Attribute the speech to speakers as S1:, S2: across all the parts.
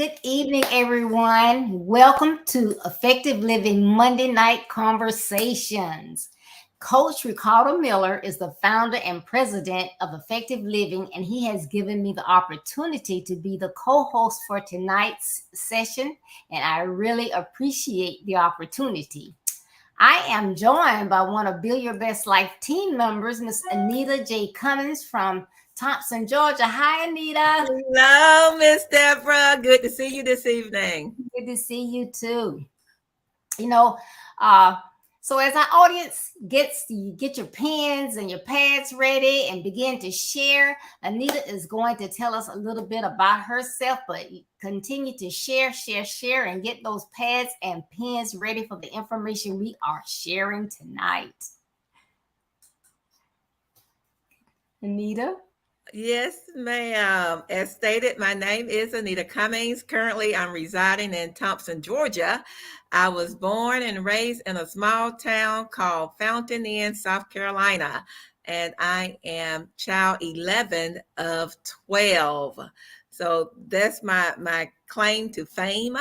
S1: good evening, everyone. Welcome to Effective Living Monday Night Conversations. Coach Ricardo Miller is the founder and president of Effective Living, and he has given me the opportunity to be the co host for tonight's session, and I really appreciate the opportunity. I am joined by one of Build Your Best Life team members, Miss Anita J. Cummings from Thompson, Georgia. Hi, Anita.
S2: Hello, Miss Deborah. Good to see you this evening.
S1: Good to see you too. You know, uh, so as our audience gets you get your pens and your pads ready and begin to share, Anita is going to tell us a little bit about herself, but continue to share, and get those pads and pens ready for the information we are sharing tonight. Anita?
S2: Yes, ma'am. As stated, my name is Anita Cummings. Currently, I'm residing in Thompson, Georgia. I was born and raised in a small town called Fountain Inn, South Carolina, and I am child 11 of 12. So that's my claim to fame.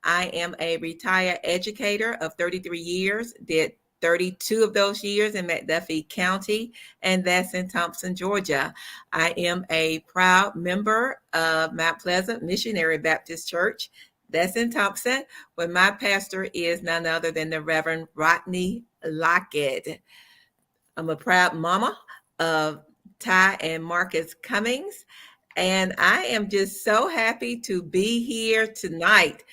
S2: I am a retired educator of 33 years, did 32 of those years in McDuffie County, and that's in Thompson, Georgia. I am a proud member of Mount Pleasant Missionary Baptist Church. That's in Thompson, where my pastor is none other than the Reverend Rodney Lockett. I'm a proud mama of Ty and Marcus Cummings, and I am just so happy to be here tonight.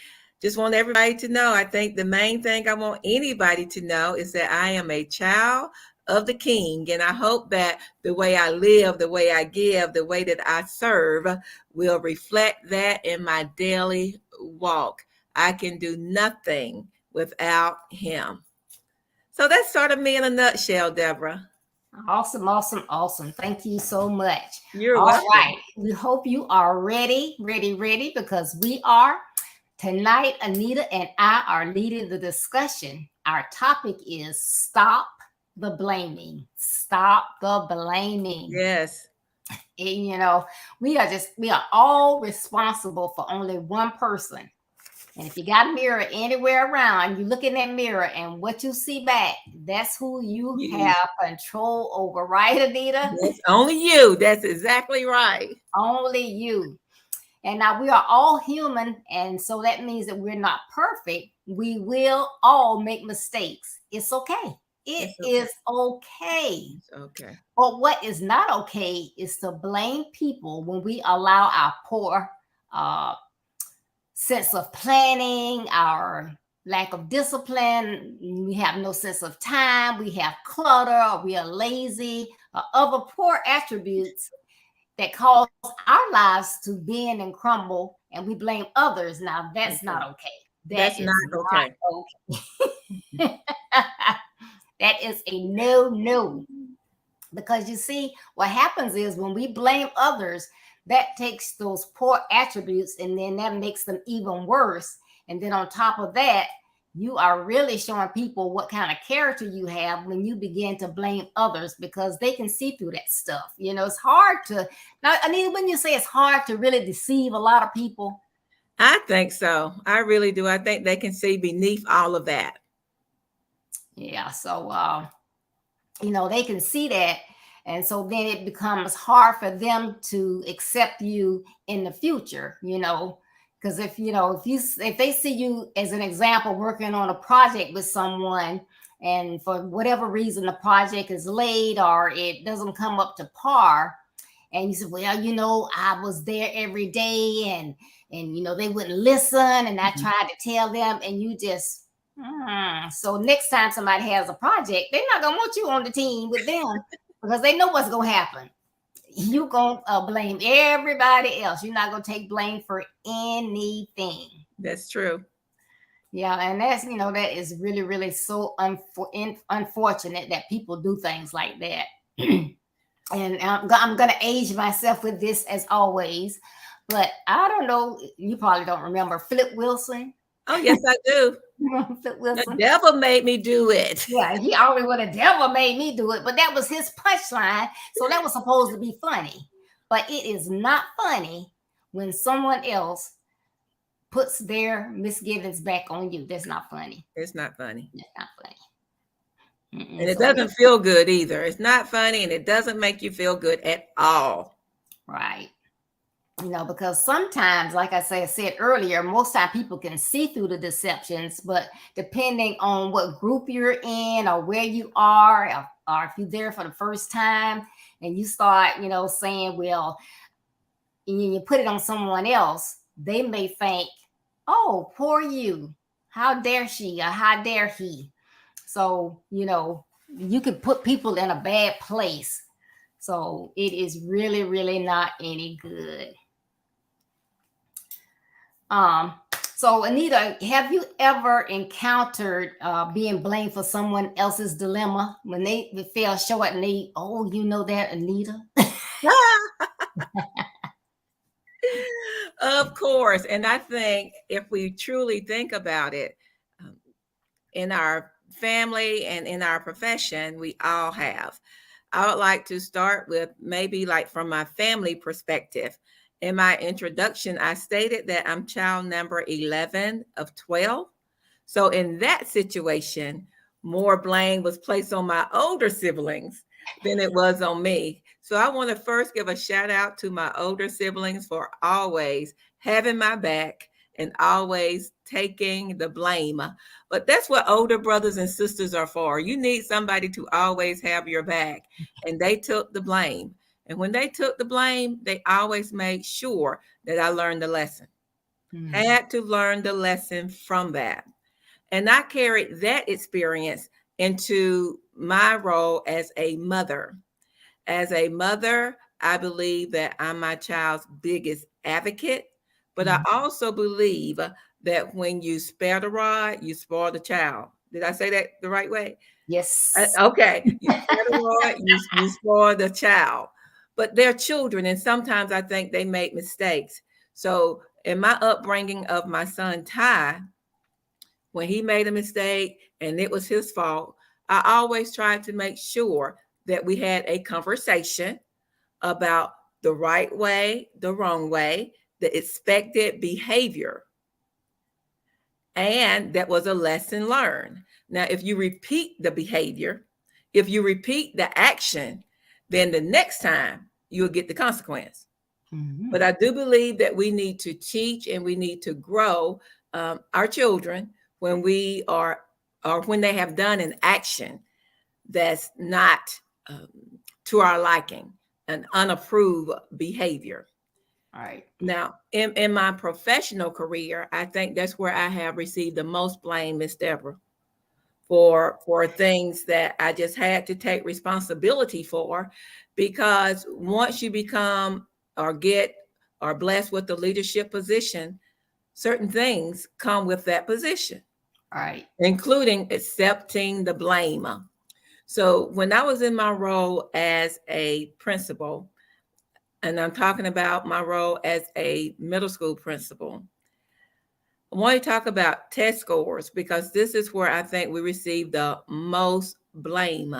S2: Just want everybody to know, I think the main thing I want anybody to know is that I am a child of the King. And I hope that the way I live, the way I give, the way that I serve will reflect that in my daily walk. I can do nothing without him. So that's sort of me in a nutshell, Deborah.
S1: Awesome. Thank you so much.
S2: You're
S1: All
S2: welcome.
S1: right. We hope you are ready, because we are. Tonight, Anita and I are leading the discussion. Our topic is stop the blaming. Stop the blaming.
S2: Yes.
S1: And, we are all responsible for only one person. And if you got a mirror anywhere around, you look in that mirror and what you see back, that's who you have control over, right, Anita?
S2: That's only you. That's exactly right.
S1: Only you. And now we are all human, and so that means that we're not perfect. We will all make mistakes. It's okay. It is okay.
S2: It's okay.
S1: But what is not okay is to blame people when we allow our poor sense of planning, our lack of discipline. We have no sense of time. We have clutter, or we are lazy, or other poor attributes that cause our lives to bend and crumble, and we blame others. Now, that's not okay.
S2: That's not okay.
S1: Okay. That is a no. Because you see, what happens is when we blame others, that takes those poor attributes and then that makes them even worse. And then on top of that, you are really showing people what kind of character you have when you begin to blame others, because they can see through that stuff. It's hard to, now, Anita, when you say it's hard to really deceive a lot of people.
S2: I think so. I really do. I think they can see beneath all of that.
S1: Yeah. So, they can see that. And so then it becomes hard for them to accept you in the future, because if they see you as an example working on a project with someone, and for whatever reason the project is late or it doesn't come up to par, and you say, well, I was there every day, and they wouldn't listen, and I tried to tell them, and you just so next time somebody has a project, they're not gonna want you on the team with them because they know what's gonna happen. You're going to blame everybody else. You're not going to take blame for anything.
S2: That's true.
S1: Yeah, and that is really, really so unfortunate that people do things like that. And I'm going to age myself with this as always. But I don't know, you probably don't remember Flip Wilson.
S2: Oh, yes, I do.
S1: Flip Wilson.
S2: The devil made me do it.
S1: Yeah, he always would have devil made me do it, but that was his punchline. So that was supposed to be funny. But it is not funny when someone else puts their misgivings back on you. That's not funny.
S2: It's not funny.
S1: That's not funny.
S2: And it
S1: So yeah,
S2: doesn't feel good either. It's not funny and it doesn't make you feel good at all.
S1: right. Because sometimes, like I said earlier, most time people can see through the deceptions, but depending on what group you're in or where you are, or if you're there for the first time and you start, saying, well, and you put it on someone else, they may think, oh, poor you. How dare she or how dare he? So, you can put people in a bad place. So it is really, really not any good. Um, so Anita, have you ever encountered being blamed for someone else's dilemma when they fell short and oh, you know that, Anita?
S2: Of course. And I think if we truly think about it, um, in our family and in our profession, we all have. I would like to start with maybe like from my family perspective. In my introduction, I stated that I'm child number 11 of 12. So in that situation, more blame was placed on my older siblings than it was on me. So I want to first give a shout out to my older siblings for always having my back and always taking the blame. But that's what older brothers and sisters are for. You need somebody to always have your back. And they took the blame. And when they took the blame, they always made sure that I learned the lesson. Had to learn the lesson from that. And I carried that experience into my role as a mother. As a mother, I believe that I'm my child's biggest advocate, but I also believe that when you spare the rod, you spoil the child. Did I say that the right way?
S1: Yes.
S2: Okay. You spare the rod, you spoil the child. But they're children, and sometimes I think they make mistakes. So, in my upbringing of my son Ty, when he made a mistake and it was his fault, I always tried to make sure that we had a conversation about the right way, the wrong way, the expected behavior. And that was a lesson learned. Now, if you repeat the behavior, if you repeat the action, then the next time you'll get the consequence. But I do believe that we need to teach and we need to grow our children when we are, or when they have done an action that's not um, to our liking, an unapproved behavior.
S1: All right.
S2: Now, in my professional career, I think that's where I have received the most blame, Miss Deborah, for things that I just had to take responsibility for, because once you become or get or blessed with the leadership position, certain things come with that position,
S1: All right.
S2: including accepting the blame. So when I was in my role as a principal, and I'm talking about my role as a middle school principal, I want to talk about test scores because this is where I think we receive the most blame.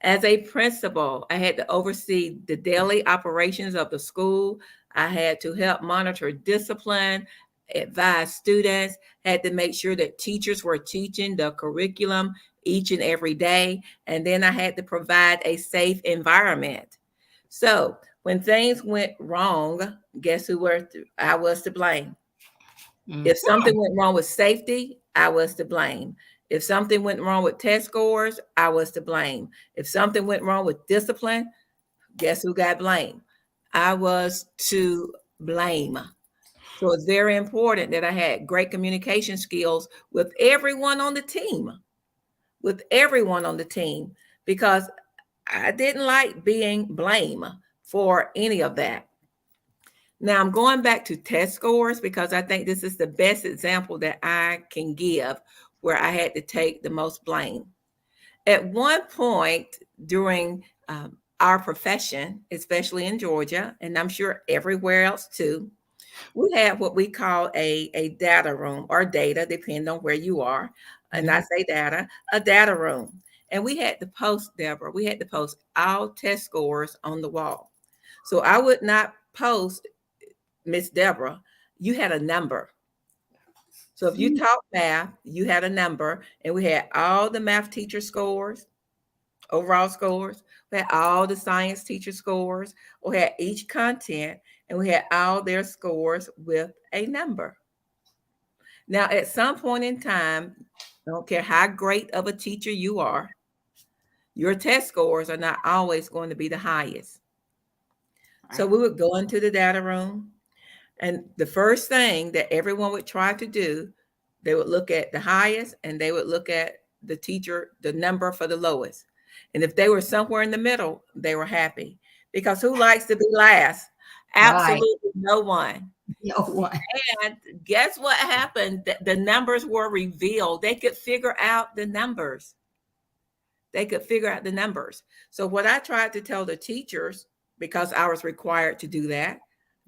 S2: As a principal, I had to oversee the daily operations of the school. I had to help monitor discipline, advise students, had to make sure that teachers were teaching the curriculum each and every day. And then I had to provide a safe environment. So when things went wrong, guess I was to blame. If something went wrong with safety, I was to blame. If something went wrong with test scores, I was to blame. If something went wrong with discipline, guess who got blamed? I was to blame. So it's very important that I had great communication skills with everyone on the team, because I didn't like being blamed for any of that. Now I'm going back to test scores because I think this is the best example that I can give where I had to take the most blame. At one point during our profession, especially in Georgia, and I'm sure everywhere else too, we had what we call a data room or data, depending on where you are. And I say data, a data room. And we had to post, Deborah, we had to post all test scores on the wall. So I would not post, Miss Deborah, you had a number. So if you taught math, you had a number, and we had all the math teacher scores, overall scores. We had all the science teacher scores. We had each content, and we had all their scores with a number. Now, at some point in time, I don't care how great of a teacher you are, your test scores are not always going to be the highest. So
S1: Right.
S2: we would go into the data room, and the first thing that everyone would try to do, they would look at the highest and they would look at the teacher, the number for the lowest. And if they were somewhere in the middle, they were happy. Because who likes to be last?
S1: Right.
S2: Absolutely no one.
S1: No one.
S2: And guess what happened? The numbers were revealed. They could figure out the numbers. They could figure out the numbers. So what I tried to tell the teachers, because I was required to do that,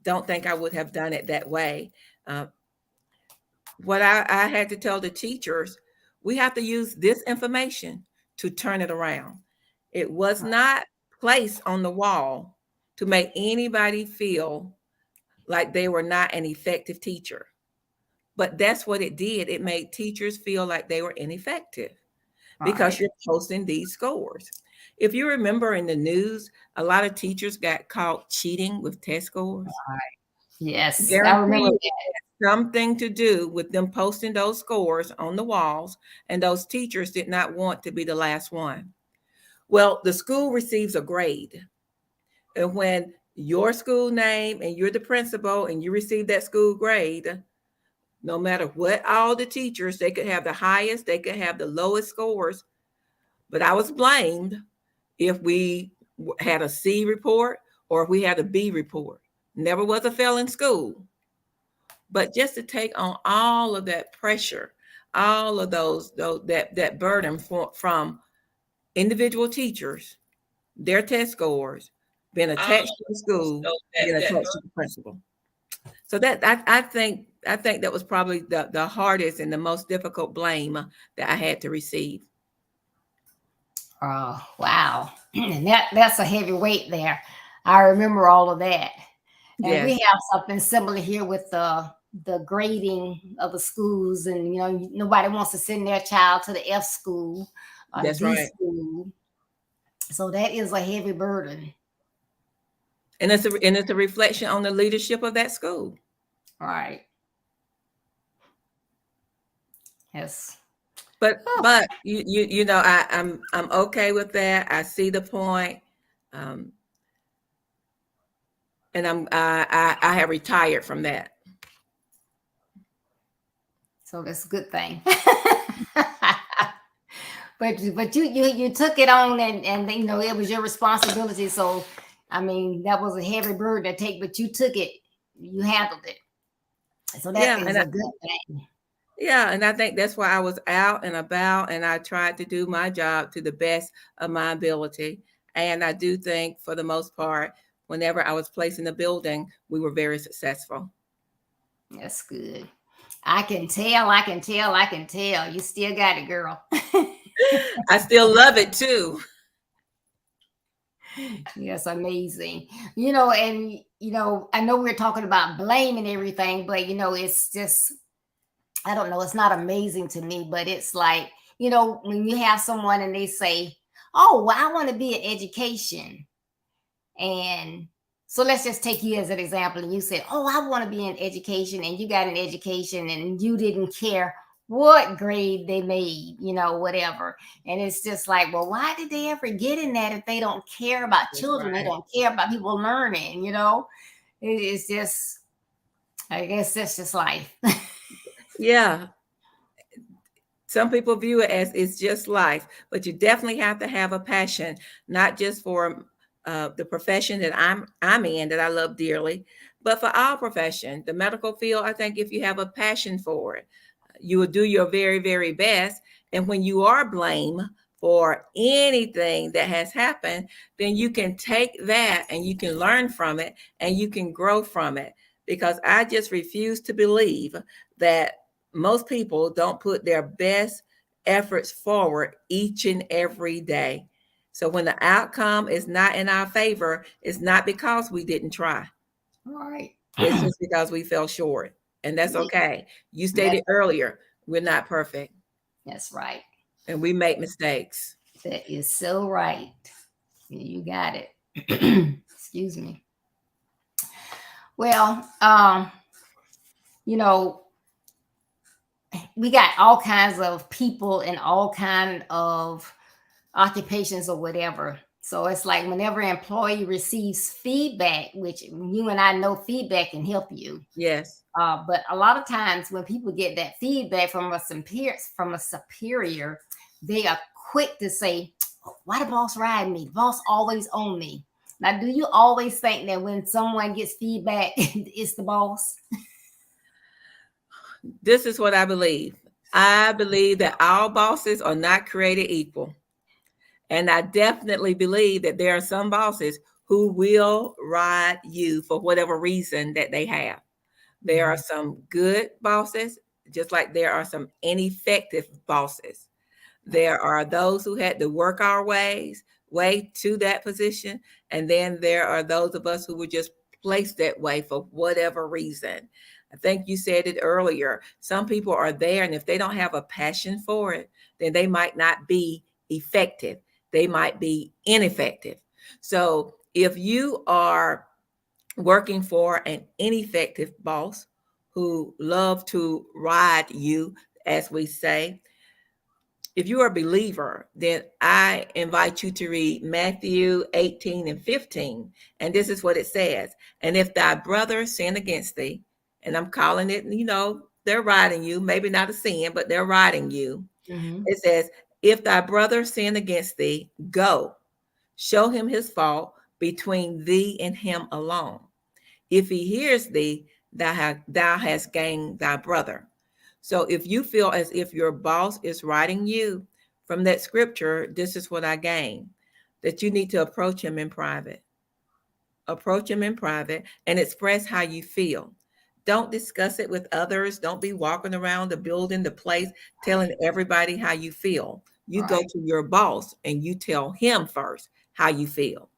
S2: don't think I would have done it that way. Uh, what I had to tell the teachers, we have to use this information to turn it around. It was not placed on the wall to make anybody feel like they were not an effective teacher. But that's what it did. It made teachers feel like they were ineffective because
S1: Right.
S2: you're posting these scores. If you remember in the news, a lot of teachers got caught cheating with test scores.
S1: Yes, I
S2: Guarantee
S1: remember
S2: you it
S1: that.
S2: had something to do with them posting those scores on the walls, and those teachers did not want to be the last one. Well, the school receives a grade. And when your school name and you're the principal and you receive that school grade, no matter what all the teachers, they could have the highest, they could have the lowest scores. But I was blamed if we had a C report or if we had a B report. Never was a fail in school. But just to take on all of that pressure, all of those that burden from individual teachers, their test scores, being attached to the school, being attached to the principal. So that I think that was probably the hardest and the most difficult blame that I had to receive.
S1: Oh, wow. And that's a heavy weight there. I remember all of that. And we
S2: Yes,
S1: have something similar here with the grading of the schools, and nobody wants to send their child to the F school or the
S2: that's
S1: D
S2: right.
S1: school. So that is a heavy burden.
S2: And it's a reflection on the leadership of that school.
S1: Right. Yes. Oh,
S2: But you know I'm okay with that. I see the point, um, and I have retired from that.
S1: so that's a good thing. But you took it on, and it was your responsibility. So I mean that was a heavy burden to take, but you took it, you handled it. So that
S2: Yeah,
S1: is
S2: and
S1: a good thing.
S2: I think that's why I was out and about, and I tried to do my job to the best of my ability. And I do think, for the most part, whenever I was placed in the building, we were very successful.
S1: That's good. I can tell, I can tell, I can tell. You still got it, girl.
S2: I still love it too.
S1: Yes, amazing. And I know we're talking about blame and everything, but it's just, I don't know, it's not amazing to me, but it's like, when you have someone and they say, "Oh, well, I want to be in education." And so let's just take you as an example. And you said, "Oh, I want to be in education," and you got an education and you didn't care what grade they made, whatever. And it's just like, well, why did they ever get in that if they don't care about
S2: That's
S1: children? They
S2: right.
S1: don't care about people learning. It's just, I guess that's just life.
S2: Yeah, some people view it as it's just life, but you definitely have to have a passion, not just for the profession that I'm in, that I love dearly, but for our profession, the medical field. I think if you have a passion for it, you will do your very, very best. And when you are blamed for anything that has happened, then you can take that and you can learn from it and you can grow from it. Because I just refuse to believe that most people don't put their best efforts forward each and every day. So when the outcome is not in our favor, it's not because we didn't try.
S1: All right.
S2: It's just because we fell short. and that's
S1: Yeah,
S2: okay. You
S1: that's
S2: stated earlier, we're not perfect
S1: that's right.
S2: and we make mistakes.
S1: That is so right. You got it. Excuse me. Well, you know, we got all kinds of people in all kind of occupations or whatever. So it's like whenever an employee receives feedback, which you and I know feedback can help you.
S2: Yes.
S1: But a lot of times when people get that feedback from a superior, they are quick to say, "Why the boss ride me? The boss always on me." Now, do you always think that when someone gets feedback, it's the boss?
S2: This is what I believe. I believe that all bosses are not created equal. And I definitely believe that there are some bosses who will ride you for whatever reason that they have. There are
S1: Mhm.
S2: some good bosses, just like there are some ineffective bosses.
S1: Right.
S2: There are those who had to work our way to that position, and then there are those of us who were just placed that way for whatever reason. I think you said it earlier. Some people are there, and if they don't have a passion for it, then they might not be effective. They might be ineffective. So if you are working for an ineffective boss who love to ride you, as we say, if you are a believer, then I invite you to read Matthew 18 and 15. And this is what it says. And if thy brother sin against thee, and I'm calling it, they're riding you, maybe not a sin, but they're riding you.
S1: Mm-hmm.
S2: It says, if thy brother sin against thee, go, show him his fault between thee and him alone. If he hears thee, thou hast gained thy brother. So if you feel as if your boss is writing you from that scripture, this is what I gain, that you need to approach him in private. Approach him in private and express how you feel. Don't discuss it with others. Don't be walking around the building, the place, telling everybody how you feel. You go
S1: Right.
S2: to your boss and you tell him first how you feel.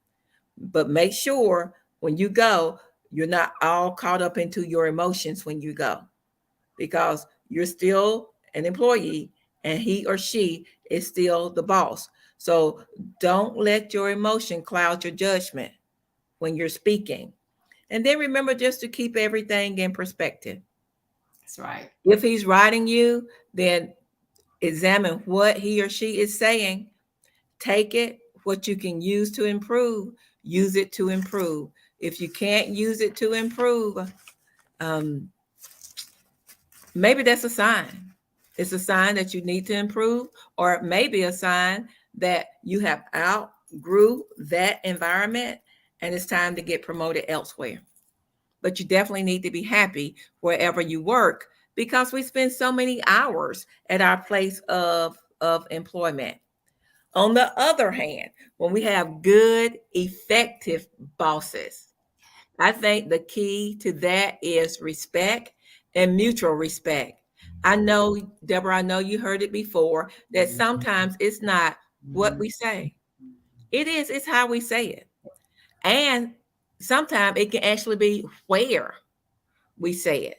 S2: But make sure when you go, you're not all caught up into your emotions when you go, because you're still an employee and he or she is still the boss. So don't let your emotion cloud your judgment when you're speaking. And then remember just to keep everything in perspective.
S1: That's right.
S2: If he's writing you, then examine what he or she is saying. Take it, what you can use to improve, use it to improve. If you can't use it to improve, um, maybe that's a sign. It's a sign that you need to improve, or maybe a sign that you have outgrew that environment and it's time to get promoted elsewhere. But you definitely need to be happy wherever you work, because we spend so many hours at our place of employment. On the other hand, when we have good, effective bosses, I think the key to that is respect and mutual respect. I know, Deborah, I know you heard it before that sometimes it's not what we say. It's how we say it. And sometimes it can actually be where we say it.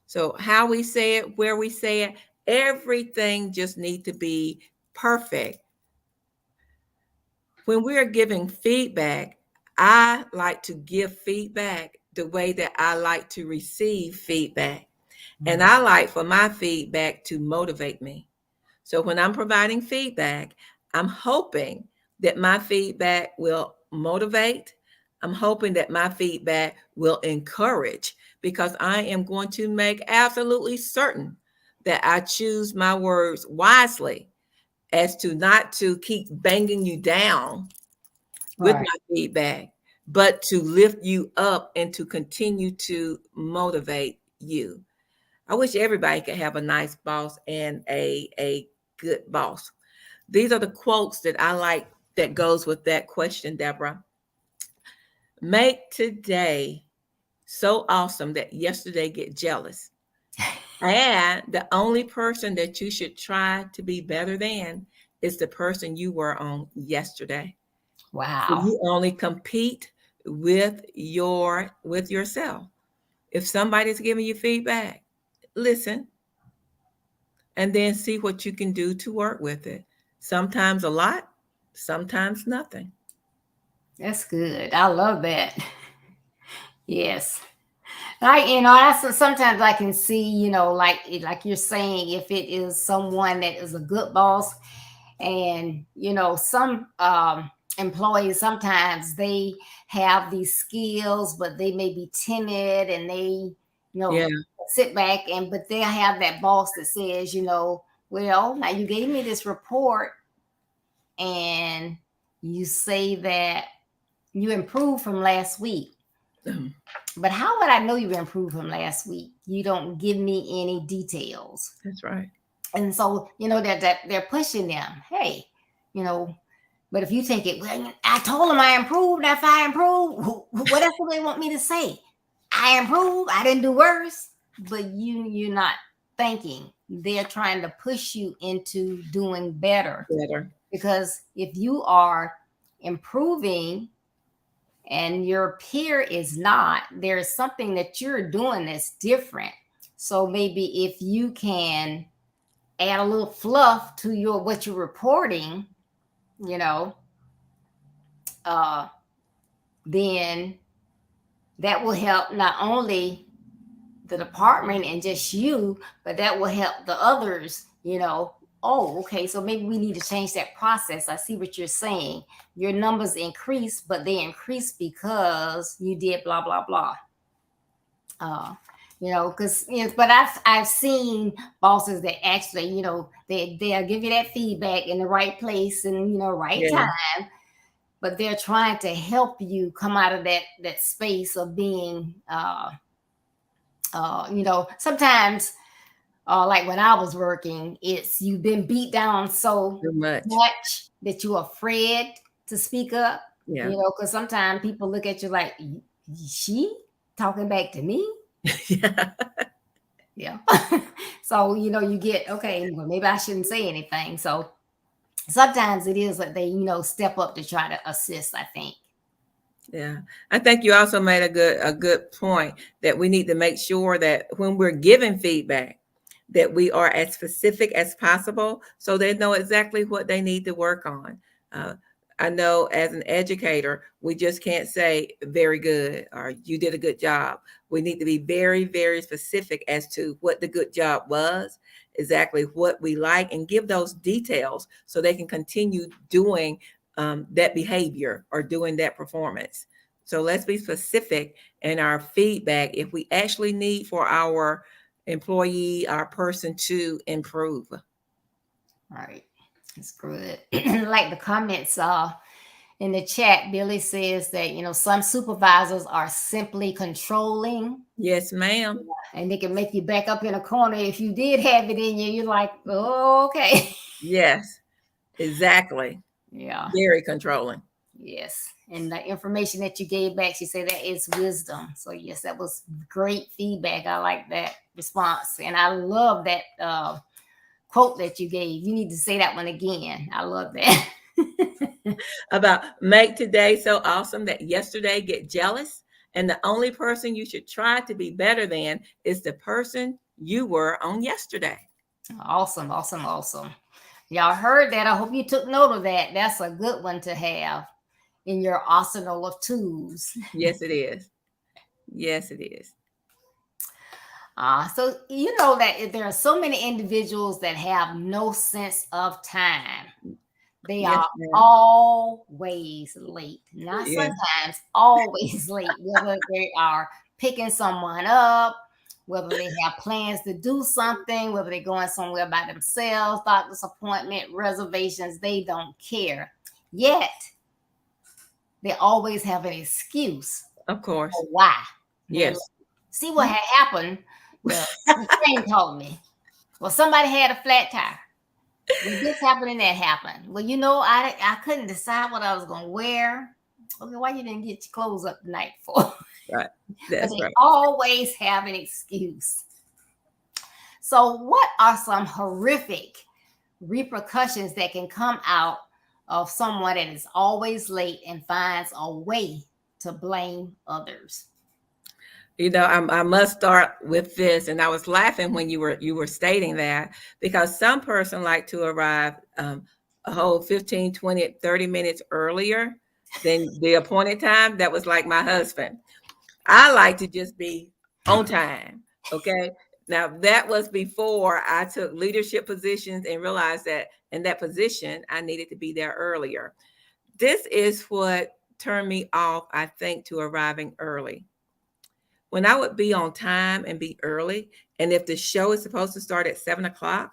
S2: So how we say it, where we say it, everything just need to be perfect. When we're giving feedback, I like to give feedback the way that I like to receive feedback. And I like for my feedback to motivate me. So when I'm providing feedback, I'm hoping that my feedback will motivate. I'm hoping that my feedback will encourage, because I am going to make absolutely certain that I choose my words wisely, as to not to keep banging you down with
S1: Right.
S2: my feedback, but to lift you up and to continue to motivate you. I wish everybody could have a nice boss and a good boss. These are the quotes that I like that goes with that question, Deborah. Make today so awesome that yesterday get jealous. And the only person that you should try to be better than is the person you were on yesterday. So
S1: Wow.
S2: you only compete with yourself. If somebody's giving you feedback, listen and then see what you can do to work with it. Sometimes a lot, sometimes nothing.
S1: That's good. I love that. Yes. I sometimes I can see, like you're saying, if it is someone that is a good boss, and some employees sometimes they have these skills, but they may be timid, and they
S2: Yeah,
S1: sit back, and but they'll have that boss that says, well, now you gave me this report, and you say that you improved from last week.
S2: um,
S1: But how would I know you improved from last week? You don't give me any details.
S2: that's right.
S1: And so, that they're pushing them. Hey, you know, but if you take it, well, I told them I improved. If I improved, what else do they want me to say? I improved. I didn't do worse. But you're not thinking. They're trying to push you into doing better.
S2: Better.
S1: Because if you are improving and your peer is not, there's something that you're doing that's different. So maybe if you can add a little fluff to your what you're reporting, you know, uh, then that will help not only the department and just you, but that will help the others. Oh, okay, so maybe we need to change that process. I see what you're saying. Your numbers increase, but they increase because you did blah blah blah. uh because but I've seen bosses that actually, they'll give you that feedback in the right place and right
S2: Yeah,
S1: time, but they're trying to help you come out of that space of being sometimes, like when I was working, it's you've been beat down so
S2: too much.
S1: much that you're afraid to speak up,
S2: Yeah.
S1: because sometimes people look at you like, she talking back to me.
S2: Yeah.
S1: Yeah. So, you get, okay, well, maybe I shouldn't say anything. So sometimes it is that they, step up to try to assist, I think.
S2: Yeah. I think you also made a good point that we need to make sure that when we're giving feedback that we are as specific as possible so they know exactly what they need to work on. Uh, I know as an educator, we just can't say very good or you did a good job. We need to be very, very specific as to what the good job was, exactly what we like, and give those details so they can continue doing that behavior or doing that performance. So let's be specific in our feedback if we actually need for our employee, our person to improve.
S1: Right. It's good. Like the comments in the chat, Billy says that, some supervisors are simply controlling,
S2: Yes, ma'am.
S1: and they can make you back up in a corner. If you did have it in you, you're like, oh, okay.
S2: Yes, exactly.
S1: Yeah.
S2: Very controlling.
S1: Yes. And the information that you gave back, she said that is wisdom. So yes, that was great feedback. I like that response. And I love that quote that you gave. You need to say that one again. I love that.
S2: About make today so awesome that yesterday get jealous. And the only person you should try to be better than is the person you were on yesterday.
S1: Awesome, awesome, awesome. Y'all heard that. I hope you took note of that. That's a good one to have in your arsenal of tools.
S2: Yes, it is. Yes, it is.
S1: So you know that there are so many individuals that have no sense of time. They
S2: Yes,
S1: are
S2: ma'am.
S1: always late. Not
S2: Yeah.
S1: sometimes, always late. Whether they are picking someone up, whether they have plans to do something, whether they're going somewhere by themselves, doctor's appointment, reservations, they don't care. Yet they always have an excuse
S2: Of course.
S1: for why they're late.
S2: Yes.
S1: See what had happened? Well, the train told me. Well, somebody had a flat tire. Well, this happened and that happened. Well, I couldn't decide what I was gonna wear. Okay, why you didn't get your clothes up the night before?
S2: Right.
S1: But
S2: That's
S1: they
S2: right.
S1: always have an excuse. So, what are some horrific repercussions that can come out of someone that is always late and finds a way to blame others?
S2: I must start with this. And I was laughing when you were stating that, because some person like to arrive a whole 15, 20, 30 minutes earlier than the appointed time. That was like my husband. I like to just be on time. Okay. Now that was before I took leadership positions and realized that in that position I needed to be there earlier. This is what turned me off, I think, to arriving early. When I would be on time and be early, and if the show is supposed to start at 7 o'clock,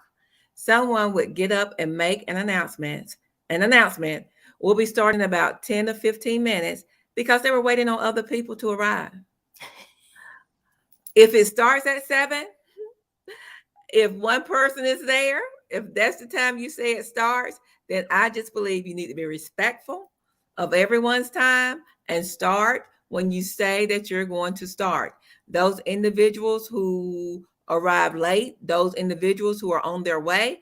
S2: someone would get up and make an announcement. An announcement will be starting about 10 to 15 minutes because they were waiting on other people to arrive. If it starts at 7, if one person is there, if that's the time you say it starts, then I just believe you need to be respectful of everyone's time and start when you say that you're going to start. Those individuals who arrive late, those individuals who are on their way,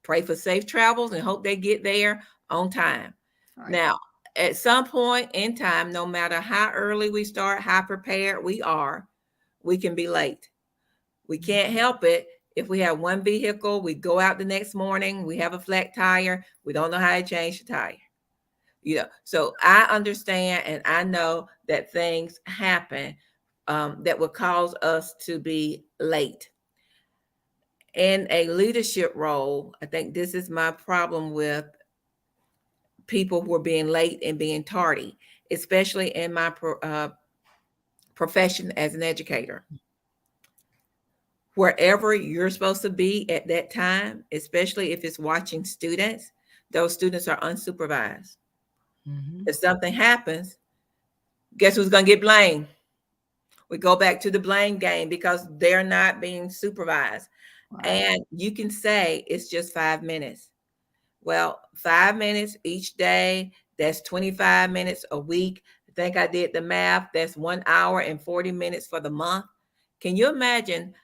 S2: pray for safe travels and hope they get there on time.
S1: Right.
S2: Now, at some point in time, no matter how early we start, how prepared we are, we can be late. We can't help it. If we have one vehicle, we go out the next morning, we have a flat tire, we don't know how to change the tire. So I understand and I know that things happen that will cause us to be late. In a leadership role, I think this is my problem with people who are being late and being tardy, especially in my profession as an educator. Wherever you're supposed to be at that time, especially if it's watching students, those students are unsupervised.
S1: Mm-hmm.
S2: If something happens, guess who's going to get blamed? We go back to the blame game because they're not being supervised.
S1: Right.
S2: And you can say it's just 5 minutes. Well, 5 minutes each day, that's 25 minutes a week. I think I did the math. That's 1 hour and 40 minutes for the month. Can you imagine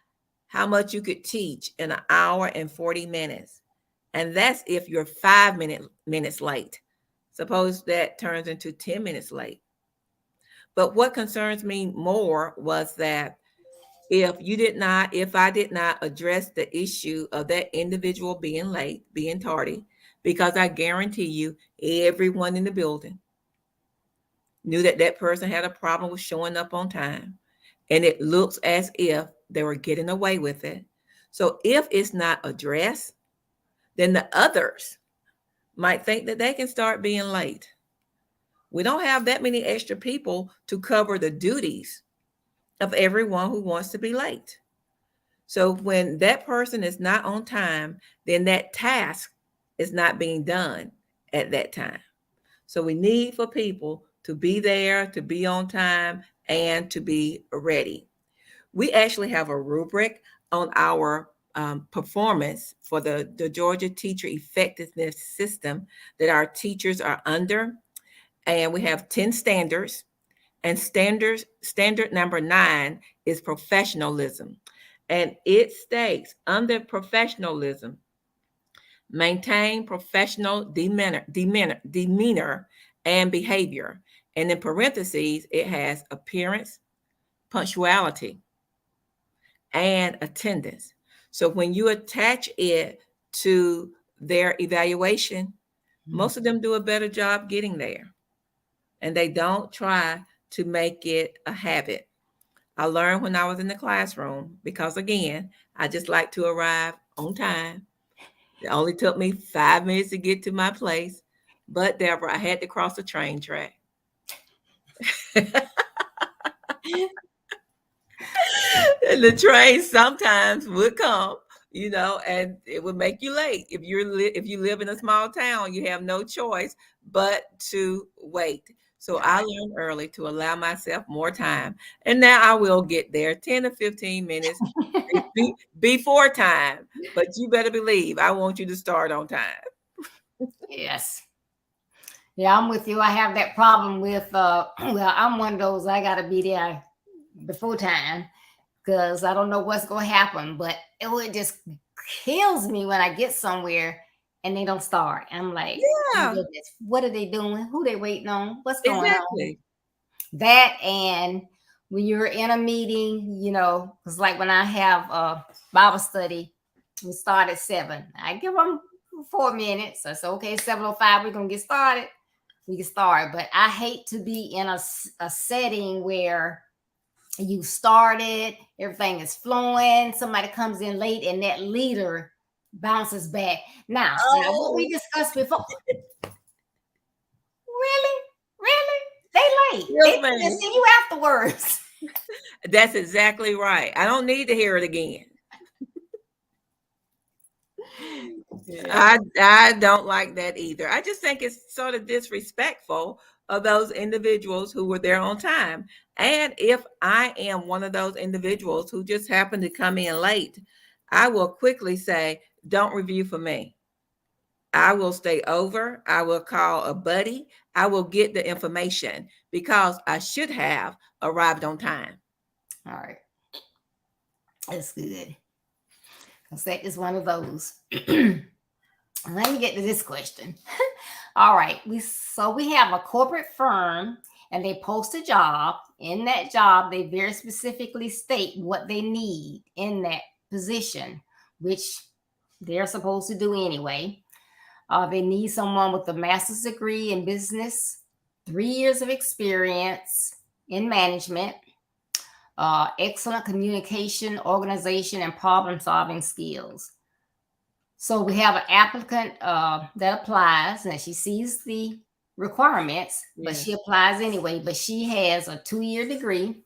S2: how much you could teach in an hour and 40 minutes? And that's if you're 5 minutes late. Suppose that turns into 10 minutes late. But what concerns me more was that if I did not address the issue of that individual being late, being tardy, because I guarantee you, everyone in the building knew that that person had a problem with showing up on time. And it looks as if they were getting away with it. So if it's not addressed, then the others might think that they can start being late. We don't have that many extra people to cover the duties of everyone who wants to be late. So when that person is not on time, then that task is not being done at that time. So we need for people to be there, to be on time, and to be ready. We actually have a rubric on our performance for the Georgia Teacher Effectiveness System that our teachers are under. And we have 10 standards. And standard number 9 is professionalism. And it states under professionalism, maintain professional demeanor and behavior. And in parentheses, it has appearance, punctuality, and attendance. So when you attach it to their evaluation, most of them do a better job getting there. And they don't try to make it a habit. I learned when I was in the classroom because, again, I just like to arrive on time. It only took me 5 minutes to get to my place. But, Deborah, I had to cross the train track. And the train sometimes would come, and it would make you late. If you live in a small town, you have no choice but to wait. So I
S1: Right.
S2: learned early to allow myself more time, and now I will get there 10 to 15 minutes before time. But you better believe I want you to start on time.
S1: Yes. Yeah, I'm with you. I have that problem with well, I'm one of those I gotta be there before time because I don't know what's gonna happen, but it would just kills me when I get somewhere and they don't start. I'm like, my
S2: Yeah,
S1: goodness, what are they doing? Who they waiting on? What's going on?
S2: exactly.
S1: That and when you're in a meeting, because like when I have a Bible study, we start at 7. I give them 4 minutes. I say, okay, 7:05, we're gonna get started. We can start, but I hate to be in a setting where you started, everything is flowing, somebody comes in late, and that leader bounces back. Now what we
S2: Oh,
S1: discussed before, really, really, they late. They
S2: yes,
S1: didn't even
S2: ma'am.
S1: see you afterwards.
S2: That's exactly right. I don't need to hear it again.
S1: Yeah.
S2: I don't like that either. I just think it's sort of disrespectful of those individuals who were there on time. And if I am one of those individuals who just happened to come in late, I will quickly say, don't review for me. I will stay over. I will call a buddy. I will get the information because I should have arrived on time.
S1: All right, that's good. Because that is one of those. Let me get to this question. All right, we have a corporate firm and they post a job. In that job, they very specifically state what they need in that position, which they're supposed to do anyway. They need someone with a master's degree in business, 3 years of experience in management, excellent communication, organization, and problem solving skills. So we have an applicant that applies, and she sees the requirements, but she
S2: Yes.
S1: applies anyway. But she has a 2 year degree.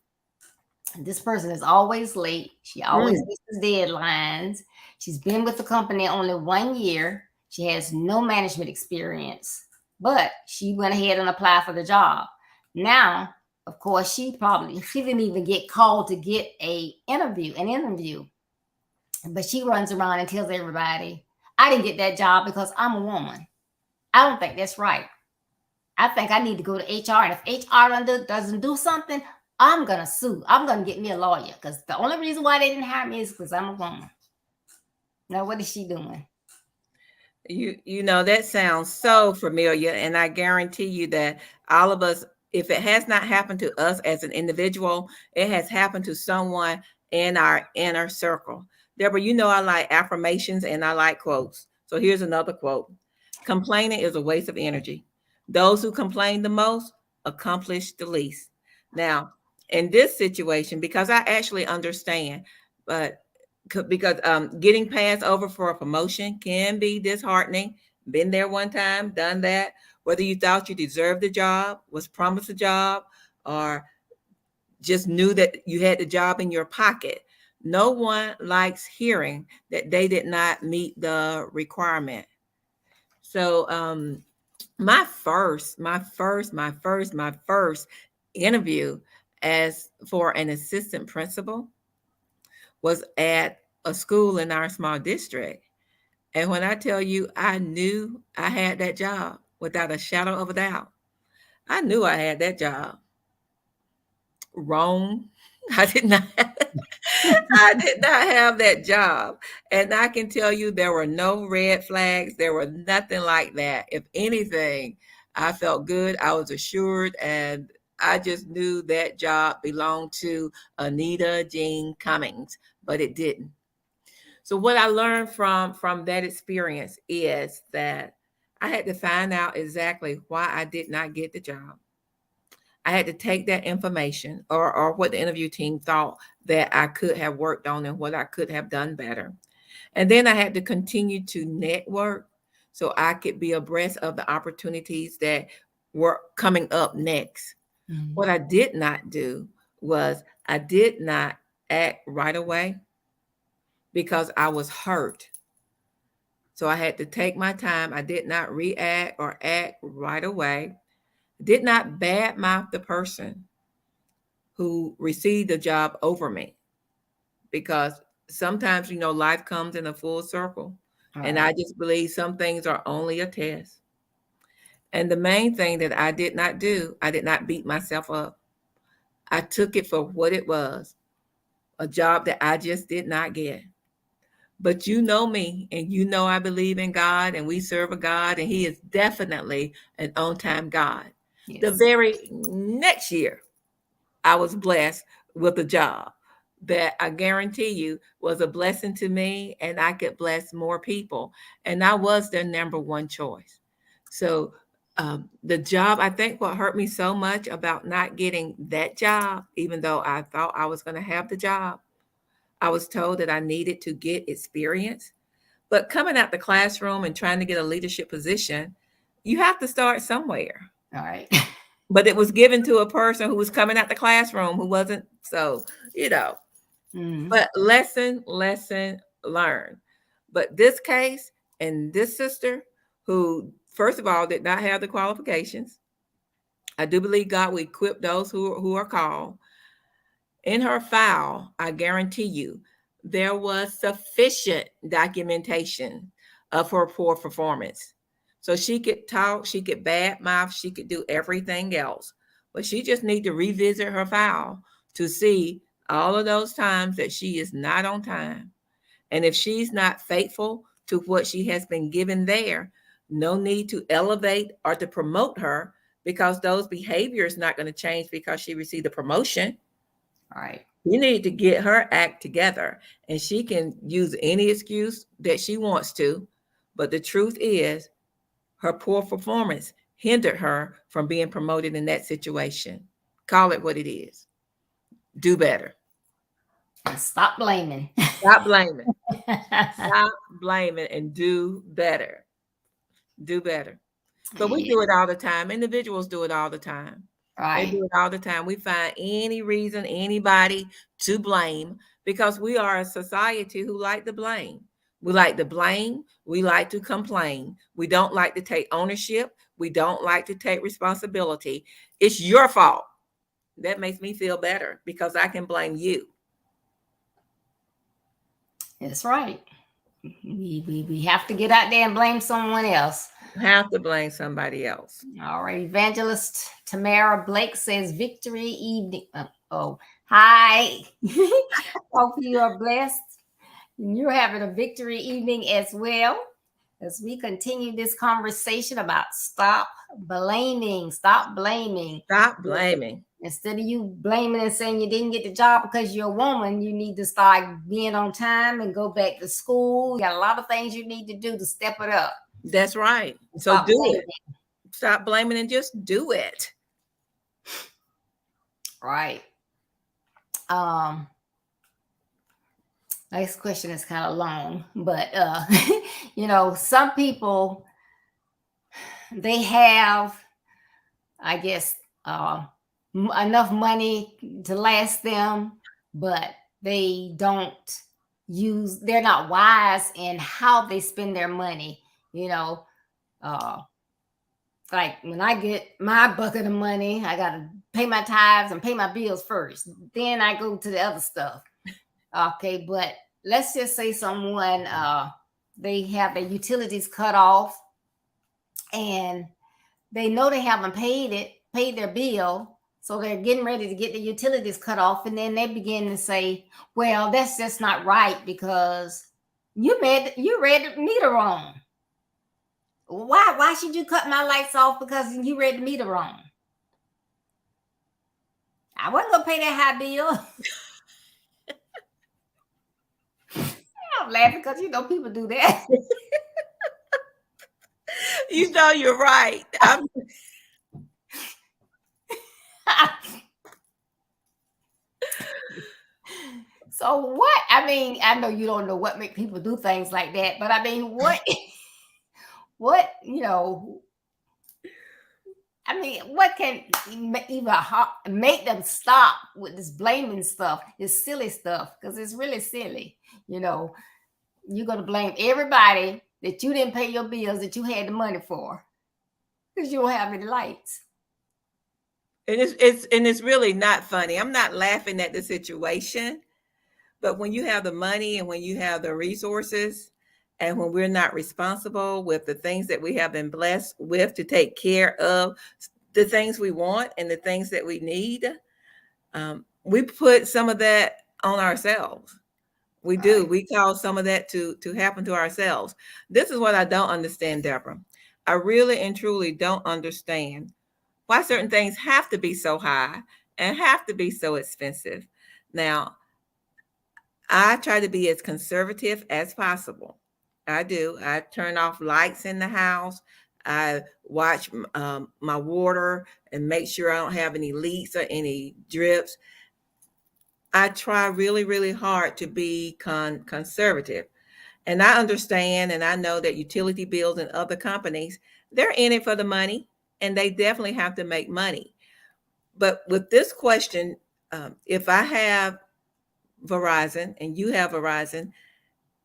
S1: This person is always late. She always
S2: Mm.
S1: misses deadlines. She's been with the company only 1 year. She has no management experience, but she went ahead and applied for the job. Now, of course, she didn't even get called to get an interview, but she runs around and tells everybody, I didn't get that job because I'm a woman. I don't think that's right. I think I need to go to HR. And if HR doesn't do something, I'm going to sue. I'm going to get me a lawyer because the only reason why they didn't hire me is because I'm a woman. Now, what is she doing?
S2: You know that sounds so familiar, and I guarantee you that all of us, if it has not happened to us as an individual, it has happened to someone in our inner circle. Deborah, you know I like affirmations and I like quotes. So here's another quote. Complaining is a waste of energy. Those who complain the most accomplish the least. Now, in this situation, because I actually understand, but because getting passed over for a promotion can be disheartening. Been there one time, done that. Whether you thought you deserved the job, was promised a job, or just knew that you had the job in your pocket. No one likes hearing that they did not meet the requirement. So my first interview as for an assistant principal was at a school in our small district. And when I tell you, I knew I had that job without a shadow of a doubt. I knew I had that job. Wrong. I did not. I did not have that job. And I can tell you there were no red flags. There were nothing like that. If anything, I felt good. I was assured. And I just knew that job belonged to Anita Jean Cummings, but it didn't. So what I learned from that experience is that I had to find out exactly why I did not get the job. I had to take that information or what the interview team thought that I could have worked on and what I could have done better. And then I had to continue to network so I could be abreast of the opportunities that were coming up next. What I did not do was I did not act right away because I was hurt. So I had to take my time. I did not react or act right away. Did not badmouth the person who received the job over me because sometimes, life comes in a full circle.
S1: All
S2: And
S1: right.
S2: I just believe some things are only a test. And the main thing that I did not do, I did not beat myself up. I took it for what it was, a job that I just did not get. But you know me, and you know I believe in God, and we serve a God, and He is definitely an on time God. The
S1: Yes.
S2: very next year, I was blessed with a job that I guarantee you was a blessing to me, and I could bless more people. And I was their number one choice. So the job, I think what hurt me so much about not getting that job, even though I thought I was going to have the job, I was told that I needed to get experience. But coming out the classroom and trying to get a leadership position, you have to start somewhere.
S1: All right.
S2: But it was given to a person who was coming out the classroom who wasn't so, you know.
S1: Mm,
S2: But lesson learned. But this case and this sister, who first of all did not have the qualifications, I do believe God will equip those who are called. In her file, I guarantee you, there was sufficient documentation of her poor performance. So she could talk, she could badmouth, she could do everything else. But she just need to revisit her file to see all of those times that she is not on time. And if she's not faithful to what she has been given there, no need to elevate or to promote her, because those behaviors not going to change because she received a promotion.
S1: all right.
S2: You need to get her act together, and she can use any excuse that she wants to. But the truth is, her poor performance hindered her from being promoted in that situation. Call it what it is. Do better.
S1: And stop blaming.
S2: Stop blaming. Stop blaming and do better. Do better. But we
S1: Yeah,
S2: do it all the time. Individuals do it all the time. They
S1: right.
S2: do it all the time. We find any reason, anybody to blame, because we are a society who like to blame. We like to blame. We like to complain. We don't like to take ownership. We don't like to take responsibility. It's your fault. That makes me feel better because I can blame you.
S1: That's right. We have to get out there and blame someone else.
S2: Have to blame somebody else.
S1: All right. Evangelist Tamara Blake says victory evening. Oh, hi. Hope you are blessed. And you're having a victory evening as well, as we continue this conversation about stop blaming. Stop blaming.
S2: Stop blaming.
S1: Instead of you blaming and saying you didn't get the job because you're a woman, you need to start being on time and go back to school. You got a lot of things you need to do to step it up.
S2: That's right. So
S1: Stop
S2: do
S1: blaming.
S2: it. Stop blaming and just do it.
S1: Right. Next question is kind of long, but some people, they have, I guess, enough money to last them, but they're not wise in how they spend their money. Uh, like when I get my bucket of money, I got to pay my tithes and pay my bills first. Then I go to the other stuff. Okay, but let's just say someone, they have their utilities cut off, and they know they haven't paid their bill, so they're getting ready to get the utilities cut off, and then they begin to say, well, that's just not right because you read the meter wrong. Why should you cut my lights off because you read the meter wrong? I wasn't gonna pay that high bill. I'm laughing because people do that.
S2: You know you're right.
S1: So what? I mean, I know you don't know what make people do things like that, but I mean, what? What what can even make them stop with this blaming stuff? This silly stuff, because it's really silly. You're gonna blame everybody that you didn't pay your bills that you had the money for because you don't have any lights.
S2: And it's really not funny. I'm not laughing at the situation, but when you have the money and when you have the resources, and when we're not responsible with the things that we have been blessed with to take care of the things we want and the things that we need, we put some of that on ourselves. We do.
S1: Right.
S2: We cause some of that to happen to ourselves. This is what I don't understand, Deborah. I really and truly don't understand why certain things have to be so high and have to be so expensive. Now, I try to be as conservative as possible. I do. I turn off lights in the house. I watch my water and make sure I don't have any leaks or any drips. I try really, really hard to be conservative. And I understand and I know that utility bills and other companies, they're in it for the money and they definitely have to make money. But with this question, if I have Verizon and you have Verizon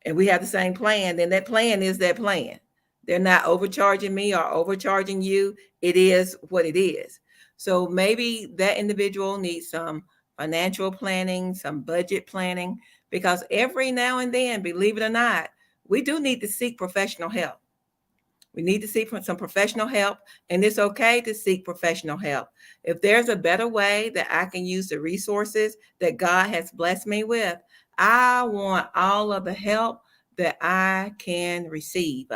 S2: and we have the same plan, then that plan is that plan. They're not overcharging me or overcharging you. It is what it is. So maybe that individual needs some financial planning, some budget planning, because every now and then, believe it or not, we do need to seek professional help. We need to seek some professional help, and it's okay to seek professional help. If there's a better way that I can use the resources that God has blessed me with, I want all of the help that I can receive.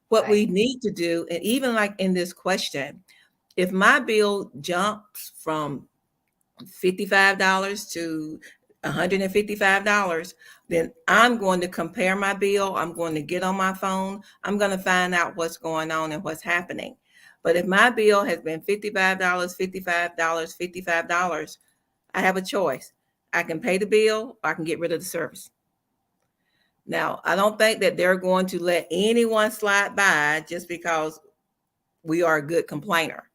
S2: What we
S1: Right.
S2: need to do, and even like in this question, if my bill jumps from $55 to $155, then I'm going to compare my bill. I'm going to get on my phone. I'm going to find out what's going on and what's happening. But if my bill has been $55, $55, $55, I have a choice. I can pay the bill or I can get rid of the service. Now, I don't think that they're going to let anyone slide by just because we are a good complainer.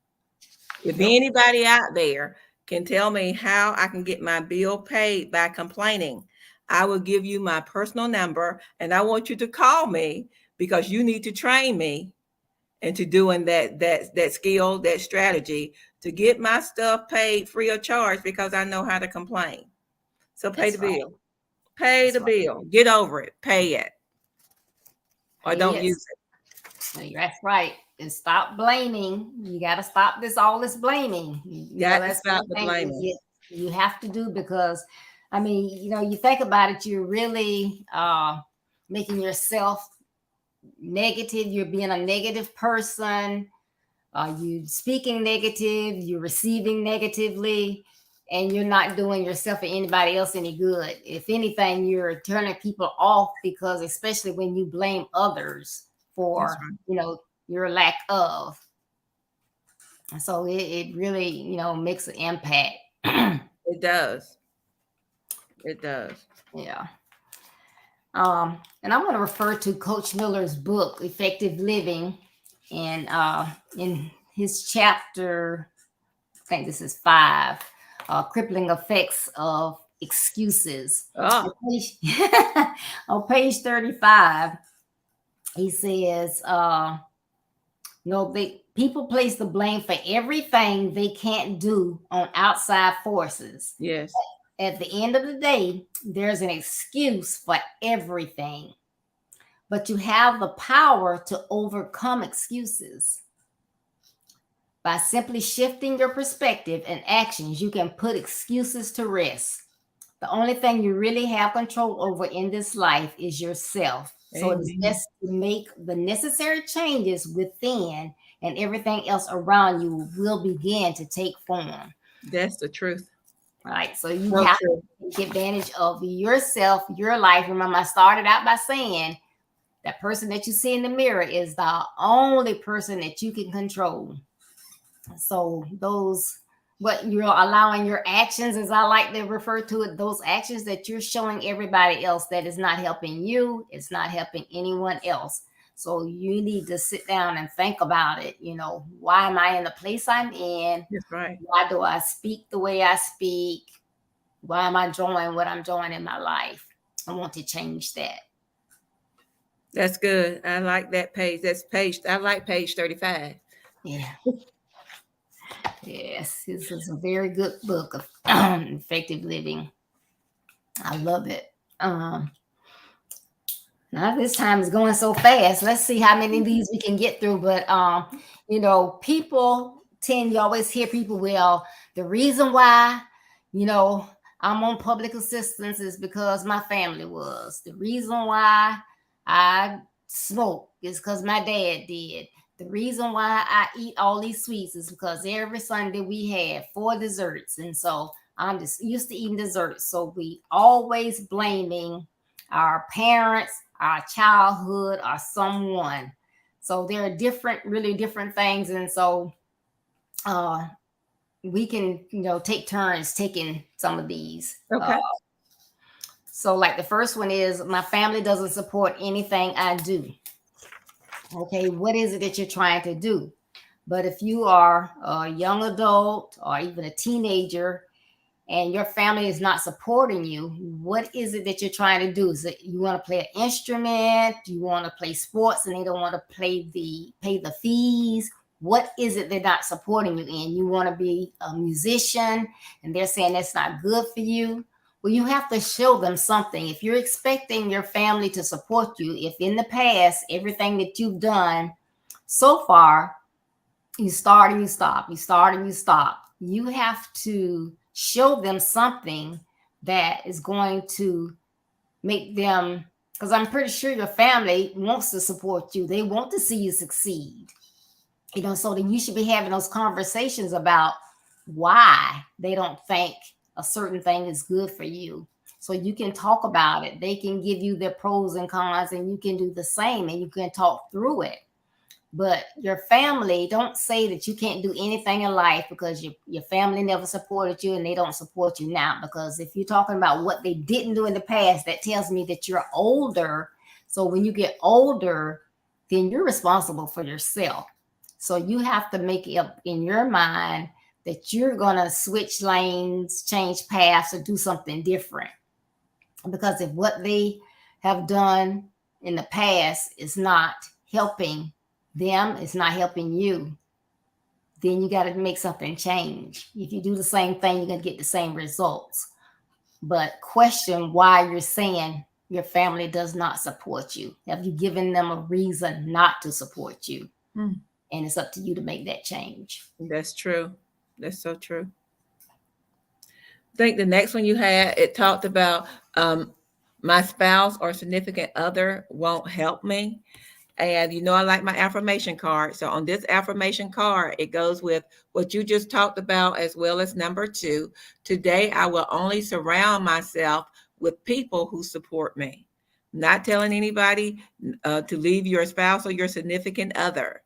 S2: If
S1: Nope.
S2: anybody out there can tell me how I can get my bill paid by complaining, I will give you my personal number and I want you to call me because you need to train me into doing that skill, that strategy to get my stuff paid free of charge because I know how to complain. So pay the
S1: That's right.
S2: bill. Pay
S1: That's
S2: the
S1: right.
S2: bill. Get over it. Pay it or
S1: Hey,
S2: don't
S1: yes.
S2: use it.
S1: That's right. And stop blaming. You got to stop all this blaming.
S2: Got to
S1: That's
S2: stop
S1: one
S2: the
S1: thing
S2: blaming.
S1: you have to do because, I mean, you think about it, you're really making yourself negative. You're being a negative person. You speaking negative. You're receiving negatively. And you're not doing yourself or anybody else any good. If anything, you're turning people off because, especially when you blame others
S2: That's
S1: for,
S2: right.
S1: your lack of. So it really, makes an impact.
S2: It does. It does.
S1: Yeah. And I'm going to refer to Coach Miller's book, Effective Living. And in his chapter, I think this is 5, Crippling Effects of Excuses. On
S2: Oh,
S1: page, on page 35, he says, people place the blame for everything they can't do on outside forces.
S2: yes.
S1: At the end of the day, there's an excuse for everything, but you have the power to overcome excuses. By simply shifting your perspective and actions, you can put excuses to rest. The only thing you really have control over in this life is yourself. So it is
S2: Amen.
S1: best to make the necessary changes within, and everything else around you will begin to take form.
S2: That's the truth.
S1: Right. So you
S2: So
S1: have
S2: true.
S1: to take advantage of yourself, your life. Remember, I started out by saying that person that you see in the mirror is the only person that you can control. So what you're allowing your actions, as I like to refer to it, those actions that you're showing everybody else that is not helping you, it's not helping anyone else. So you need to sit down and think about it. Why am I in the place I'm in?
S2: That's right.
S1: Why do I speak the way I speak? Why am I doing what I'm doing in my life? I want to change that.
S2: That's good. I like that page. That's page. I like page 35.
S1: Yeah. Yes. This is a very good book of effective living. I love it. Um, Now this time is going so fast. Let's see how many of these we can get through. But people tend, you always hear people, well, the reason why, you know, I'm on public assistance is because my family was. The reason why I smoke is because my dad did. The reason why I eat all these sweets is because every Sunday we had 4 desserts. And so I'm just used to eating dessert. So we always blaming our parents, our childhood, or someone. So there are different, really different things. And so uh, we can, take turns taking some of these.
S2: Okay.
S1: So like the first one is my family doesn't support anything I do. Okay, what is it that you're trying to do? But if you are a young adult or even a teenager and your family is not supporting you, what is it that you're trying to do? Is it you want to play an instrument? Do you want to play sports and they don't want to pay the fees? What is it they're not supporting you in? You want to be a musician and they're saying that's not good for you. Well, you have to show them something. If you're expecting your family to support you, if in the past, everything that you've done so far, you start and you stop, you start and you stop, you have to show them something that is going to make them, because I'm pretty sure your family wants to support you. They want to see you succeed. So then you should be having those conversations about why they don't think a certain thing is good for you. So you can talk about it. They can give you their pros and cons, and you can do the same and you can talk through it. But your family, don't say that you can't do anything in life because your family never supported you and they don't support you now. Because if you're talking about what they didn't do in the past, that tells me that you're older. So when you get older, then you're responsible for yourself. So you have to make it up in your mind that you're going to switch lanes, change paths, or do something different. Because if what they have done in the past is not helping them, it's not helping you, then you got to make something change. If you do the same thing, you're going to get the same results. But question why you're saying your family does not support you. Have you given them a reason not to support you?
S2: Hmm.
S1: And it's up to you to make that change.
S2: That's true. That's so true. I think the next one you had, it talked about my spouse or significant other won't help me. And I like my affirmation card. So on this affirmation card, it goes with what you just talked about, as well as number 2. Today, I will only surround myself with people who support me. Not telling anybody to leave your spouse or your significant other,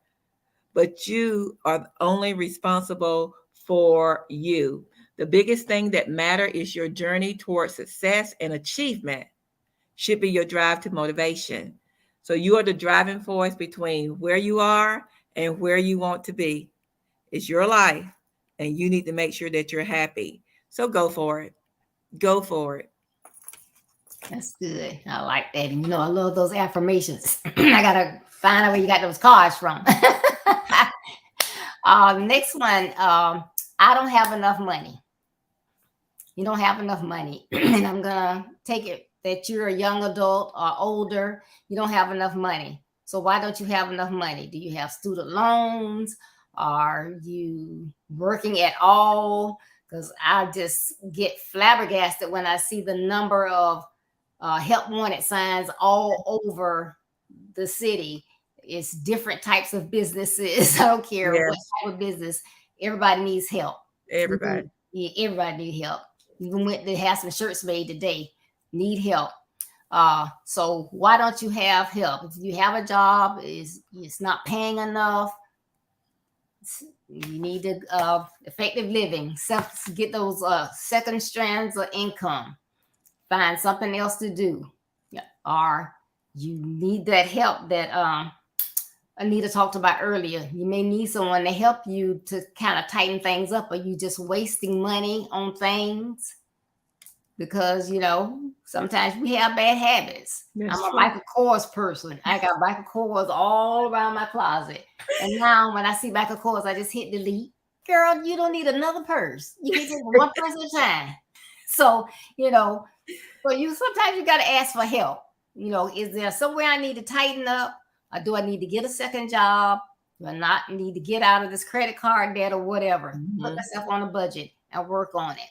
S2: but you are only responsible for you. The biggest thing that matter is your journey towards success and achievement should be your drive to motivation. So you are the driving force between where you are and where you want to be. It's your life, and you need to make sure that you're happy. So go for it. Go for it.
S1: That's good. I like that. And I love those affirmations. I got to find out where you got those cards from. Next one, I don't have enough money. You don't have enough money. And I'm going to take it that you're a young adult or older. You don't have enough money. So why don't you have enough money? Do you have student loans? Are you working at all? Because I just get flabbergasted when I see the number of help wanted signs all over the city. It's different types of businesses. I don't care what
S2: Yes,
S1: type of business. Everybody needs help.
S2: everybody.
S1: Yeah, everybody need help. Even went to have some shirts made today. Need help. So why don't you have help? If you have a job, it's not paying enough. You need to effective living. Get those second strands of income. Find something else to do. Yeah. Or you need that help that Anita talked about earlier. You may need someone to help you to kind of tighten things up, or you just wasting money on things because sometimes we have bad habits. I'm
S2: That's
S1: a
S2: true.
S1: Michael Kors person. I got Michael Kors all around my closet, and now when I see Michael Kors, I just hit delete. Girl, you don't need another purse. You can take one purse at a time. So but sometimes you got to ask for help. Is there somewhere I need to tighten up, or do I need to get a second job? Do I not need to get out of this credit card debt or whatever? Put
S2: Mhm.
S1: myself on a budget and work on it.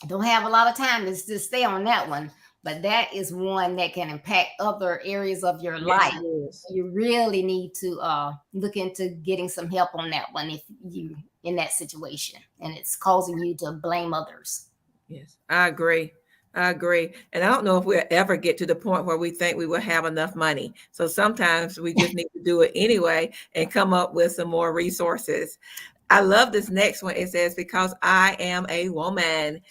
S1: I don't have a lot of time to stay on that one, but that is one that can impact other areas of your
S2: Yes,
S1: life.
S2: it is.
S1: You really need to look into getting some help on that one if you in that situation and it's causing you to blame others.
S2: Yes, I agree. I agree. And I don't know if we'll ever get to the point where we think we will have enough money. So sometimes we just need to do it anyway and come up with some more resources. I love this next one. It says, because I am a woman.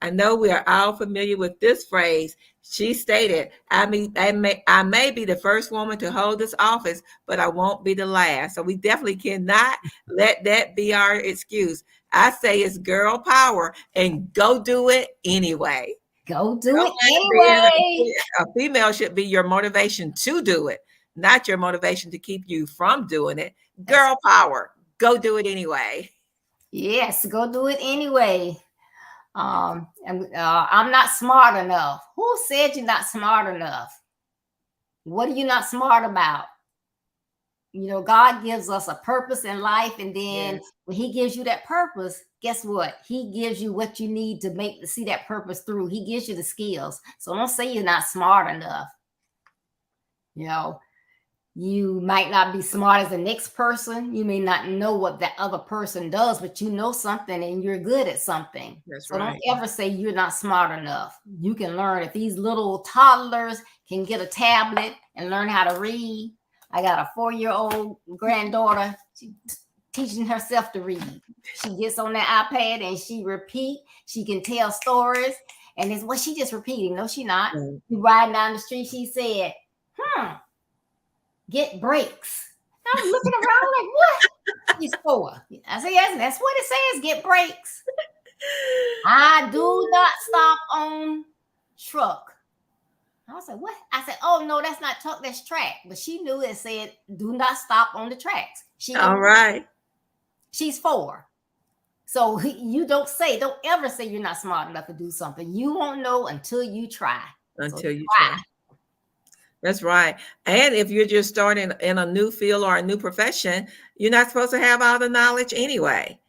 S2: I know we are all familiar with this phrase. She stated, I may be the first woman to hold this office, but I won't be the last. So we definitely cannot let that be our excuse. I say it's girl power and go do it anyway.
S1: Go do
S2: Don't
S1: it
S2: let it
S1: anyway.
S2: be a female should be your motivation to do it, not your motivation to keep you from doing it.
S1: That's
S2: Girl power. Go do it anyway.
S1: yes, go do it anyway. I'm not smart enough. Who said you're not smart enough? What are you not smart about? God gives us a purpose in life, and then
S2: Yes,
S1: when He gives you that purpose, guess what? He gives you what you need to make to see that purpose through. He gives you the skills. So don't say you're not smart enough. You know, you might not be smart as the next person. You may not know what that other person does, but you know something and you're good at something.
S2: that's
S1: So don't
S2: right.
S1: ever say you're not smart enough. You can learn. If these little toddlers can get a tablet and learn how to read, I got a 4-year-old granddaughter. She teaching herself to read. She gets on that iPad and she repeat. She can tell stories, and it's what she just repeating. No, she not.
S2: Right.
S1: We riding down the street. She said, "Hmm, get brakes." I was looking around like, what? She's 4. I said, yes, that's what it says. Get brakes. I do not stop on truck. I was like, what? I said, oh no, that's not truck, that's track. But she knew it said, do not stop on the tracks. She
S2: All
S1: knew.
S2: right.
S1: She's 4. So you don't ever say you're not smart enough to do something. You won't know until you try. So
S2: Until you try.
S1: try.
S2: That's right. And if you're just starting in a new field or a new profession, you're not supposed to have all the knowledge anyway.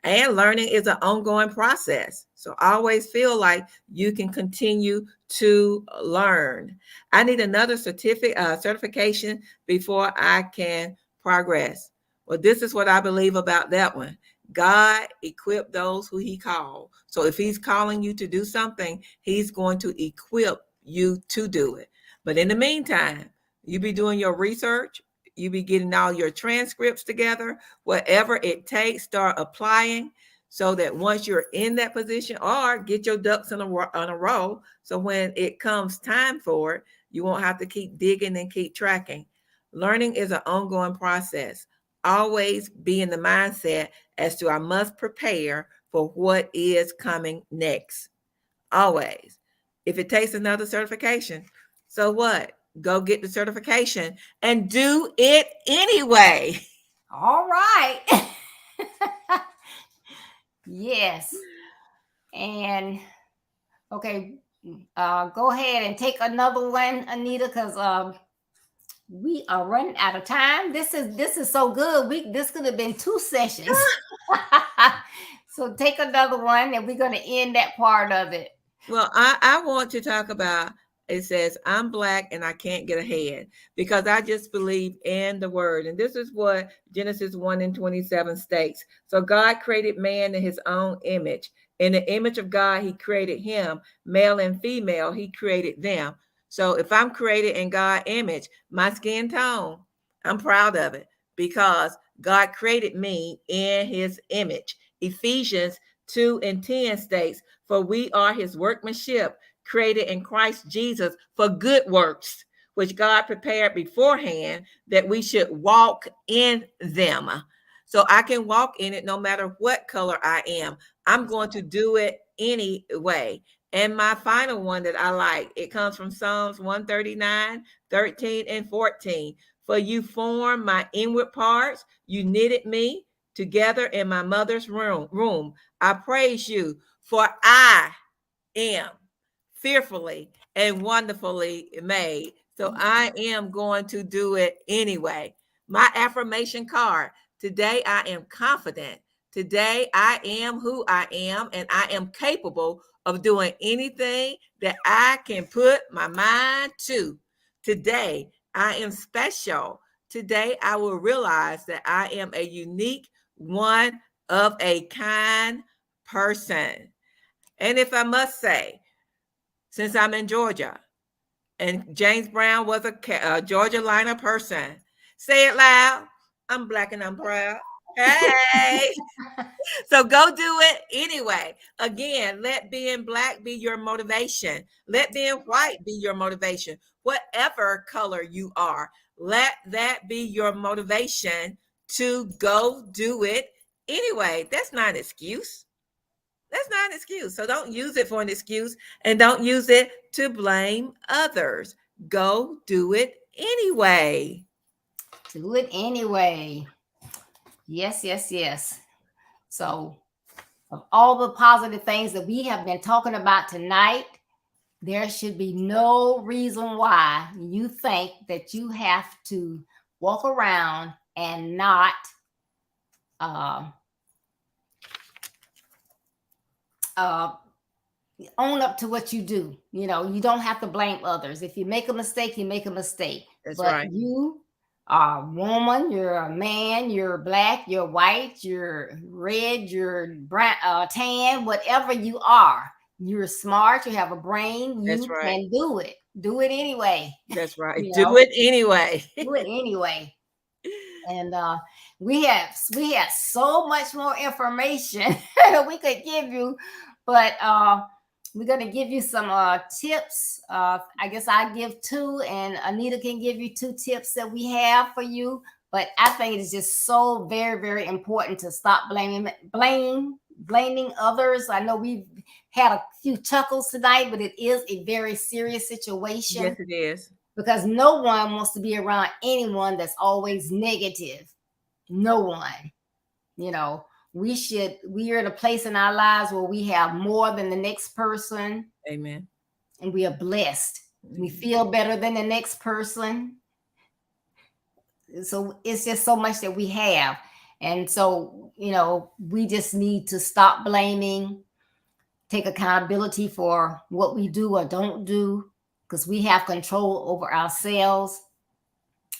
S2: And learning is an ongoing process. So always feel like you can continue to learn. I need another certification before I can progress. Well, this is what I believe about that one. God equipped those who he called. So if he's calling you to do something, he's going to equip you to do it. But in the meantime, you be doing your research, you be getting all your transcripts together, whatever it takes, start applying so that once you're in that position, or get your ducks in a row. So when it comes time for it, you won't have to keep digging and keep tracking. Learning is an ongoing process. Always be in the mindset as to I must prepare for what is coming next. Always. If it takes another certification, so what? Go get the certification and do it anyway.
S1: All right. Yes. And okay, go ahead and take another one, Anita, because we are running out of time. This is so good. This could have been 2 sessions. So take another one, and we're going to end that part of it.
S2: Well, I want to talk about it says, I'm black and I can't get ahead because I just believe in the word. And this is what Genesis 1 and 27 states. So God created man in his own image. In the image of God, he created him, male and female, he created them. So if I'm created in God's image, my skin tone, I'm proud of it because God created me in his image. Ephesians 2 and 10 states, for we are his workmanship, created in Christ Jesus for good works, which God prepared beforehand that we should walk in them. So I can walk in it no matter what color I am. I'm going to do it anyway. And my final one that I like, it comes from Psalms 139, 13, and 14. For you formed my inward parts, you knitted me together in my mother's room. I praise you, for I am fearfully and wonderfully made. So I am going to do it anyway. My affirmation card today, I am confident. Today, I am who I am, and I am capable of doing anything that I can put my mind to. Today, I am special. Today, I will realize that I am a unique, one of a kind person. And if I must say, since I'm in Georgia, and James Brown was a Georgia liner person, say it loud. I'm black and I'm proud. Hey. So go do it anyway. Again, let being black be your motivation. Let being white be your motivation. Whatever color you are, let that be your motivation to go do it anyway. That's not an excuse. That's not an excuse. So don't use it for an excuse and don't use it to blame others. Go do it anyway.
S1: Do it anyway. Yes, yes, yes. So, of all the positive things that we have been talking about tonight, there should be no reason why you think that you have to walk around and not uh, uh, own up to what you do. You don't have to blame others. If you make a mistake, you make a mistake.
S2: That's
S1: But
S2: right.
S1: you are a woman, you're a man, you're black, you're white, you're red, you're brown, tan, whatever you are. You're smart, you have a brain,
S2: That's
S1: you
S2: right.
S1: can do it. Do it anyway.
S2: That's right.
S1: You
S2: Do
S1: know,
S2: it anyway.
S1: do it anyway. And we had so much more information we could give you, but we're going to give you some tips. I guess I give two, and Anita can give you two tips that we have for you. But I think it's just so very, very important to stop blaming others. I know we've had a few chuckles tonight, but it is a very serious situation,
S2: Yes, it is.
S1: because no one wants to be around anyone that's always negative. No one. You know, we are in a place in our lives where we have more than the next person,
S2: Amen.
S1: and we are blessed. We feel better than the next person. So it's just so much that we have. And so, we just need to stop blaming, take accountability for what we do or don't do, because we have control over ourselves,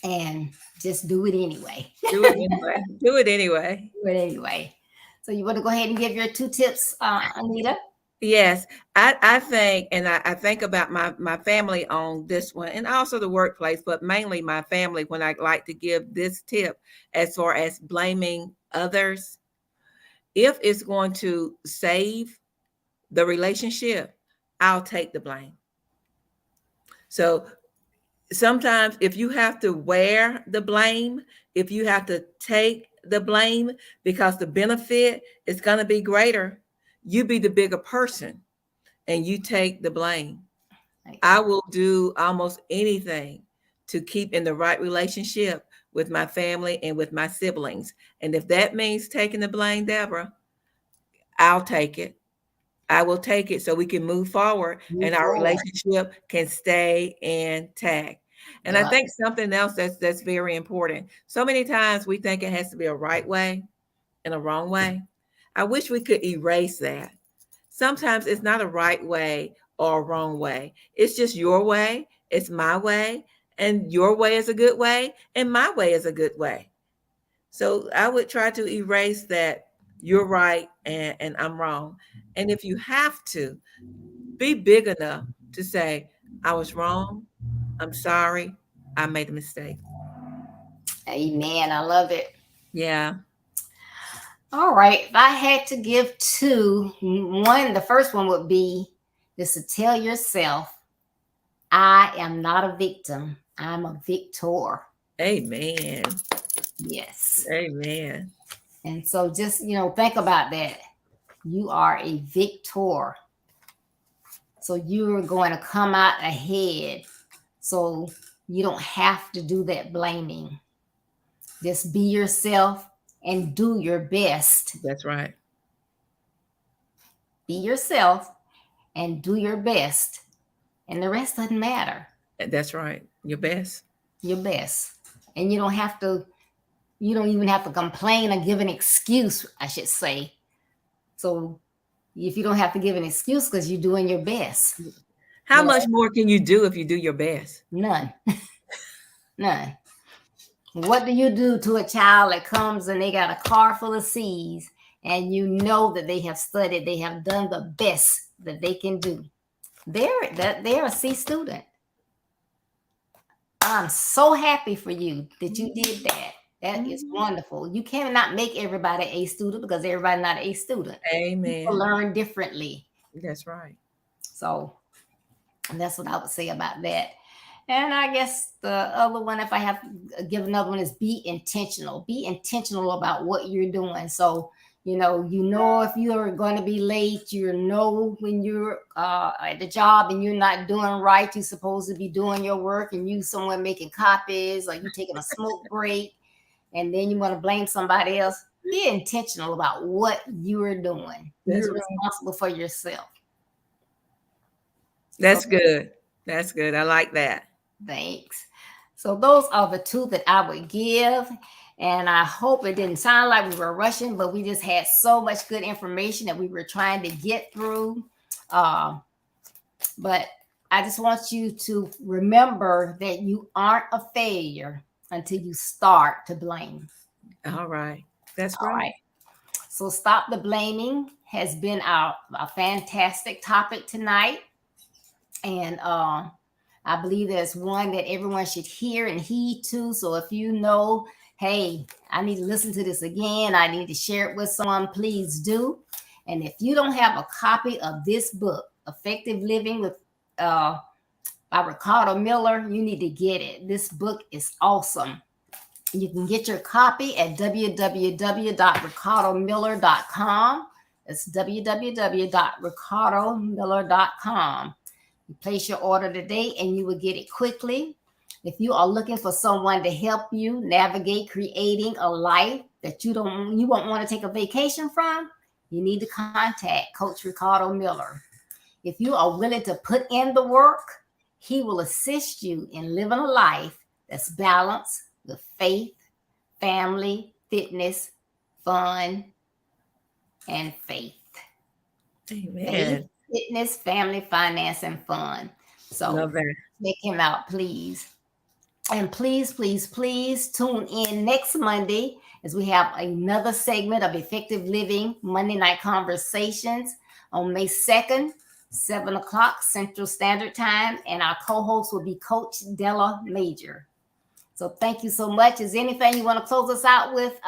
S1: and just do it anyway.
S2: Do it anyway. Do it anyway.
S1: Do it anyway. So you want to go ahead and give your two tips, Anita?
S2: Yes, I think, and I think about my family on this one, and also the workplace, but mainly my family when I like to give this tip as far as blaming others. If it's going to save the relationship, I'll take the blame. So sometimes if you have to wear the blame, if you have to take the blame because the benefit is going to be greater, you be the bigger person and you take the blame. I will do almost anything to keep in the right relationship with my family and with my siblings. And if that means taking the blame, Deborah, I'll take it. I will take it so we can move forward and
S1: Move
S2: our
S1: forward.
S2: relationship can stay intact. And I
S1: Yeah.
S2: think something else that's very important. So many times we think it has to be a right way and a wrong way. I wish we could erase that. Sometimes it's not a right way or a wrong way. It's just your way, it's my way, and your way is a good way, and my way is a good way. So I would try to erase that you're right and I'm wrong. And if you have to, be big enough to say, I was wrong. I'm sorry. I made a mistake.
S1: Amen. I love it.
S2: Yeah.
S1: All right. If I had to give two, the first one would be just to tell yourself, I am not a victim. I'm a victor.
S2: Amen.
S1: Yes.
S2: Amen.
S1: And so just, think about that. You are a victor. So you're going to come out ahead. So you don't have to do that blaming. Just be yourself and do your best.
S2: That's right.
S1: Be yourself and do your best. And the rest doesn't matter.
S2: That's right. Your best.
S1: Your best. And you don't even have to complain or give an excuse, I should say. So if you don't have to give an excuse because you're doing your best.
S2: How much more can you do if you do your best?
S1: None. None. What do you do to a child that comes and they got a car full of C's and you know that they have studied, they have done the best that they can do. They're a C student. I'm so happy for you that you did that. That is wonderful. You cannot make everybody A student because everybody's not A student. People
S2: Amen.
S1: learn differently.
S2: That's right.
S1: So that's what I would say about that. And I guess the other one, if I have to give another one, is be intentional. Be intentional about what you're doing. So, if you're going to be late, when you're at the job and you're not doing right, you're supposed to be doing your work, and you somewhere making copies, or you taking a smoke break, and then you want to blame somebody else. Be intentional about what you are doing.
S2: That's
S1: You're
S2: right.
S1: responsible for yourself.
S2: That's good. That's good. I like that.
S1: Thanks. So those are the two that I would give. And I hope it didn't sound like we were rushing, but we just had so much good information that we were trying to get through. But I just want you to remember that you aren't a failure until you start to blame.
S2: All right. That's
S1: All
S2: right.
S1: right. So stop the blaming has been a fantastic topic tonight. And I believe there's one that everyone should hear and heed to. So if you know, hey, I need to listen to this again, I need to share it with someone, please do. And if you don't have a copy of this book, Effective Living with by Ricardo Miller, you need to get it. This book is awesome. You can get your copy at www.ricardomiller.com. It's www.ricardomiller.com. You place your order today and you will get it quickly. If you are looking for someone to help you navigate creating a life that you won't want to take a vacation from, you need to contact Coach Ricardo Miller. If you are willing to put in the work, he will assist you in living a life that's balanced with faith, family, fitness, fun, and faith.
S2: Amen.
S1: Faith, fitness, family, finance, and fun. So
S2: Love that.
S1: check him out, please. And please, please, please tune in next Monday as we have another segment of Effective Living Monday Night Conversations on May 2nd, 7 o'clock Central Standard Time. And our co-host will be Coach Della Major. So thank you so much. Is there anything you want to close us out with,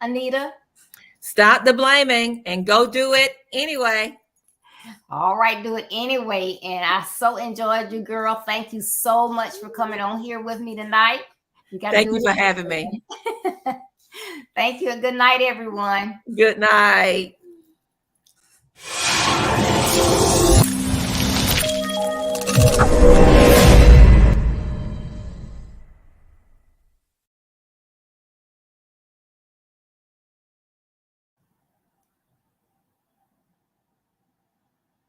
S1: Anita?
S2: Stop the blaming and go do it anyway.
S1: All right, do it anyway. And I so enjoyed you, girl. Thank you so much for coming on here with me tonight.
S2: Thank you for having me.
S1: Thank you, and good night, everyone.
S2: Good night.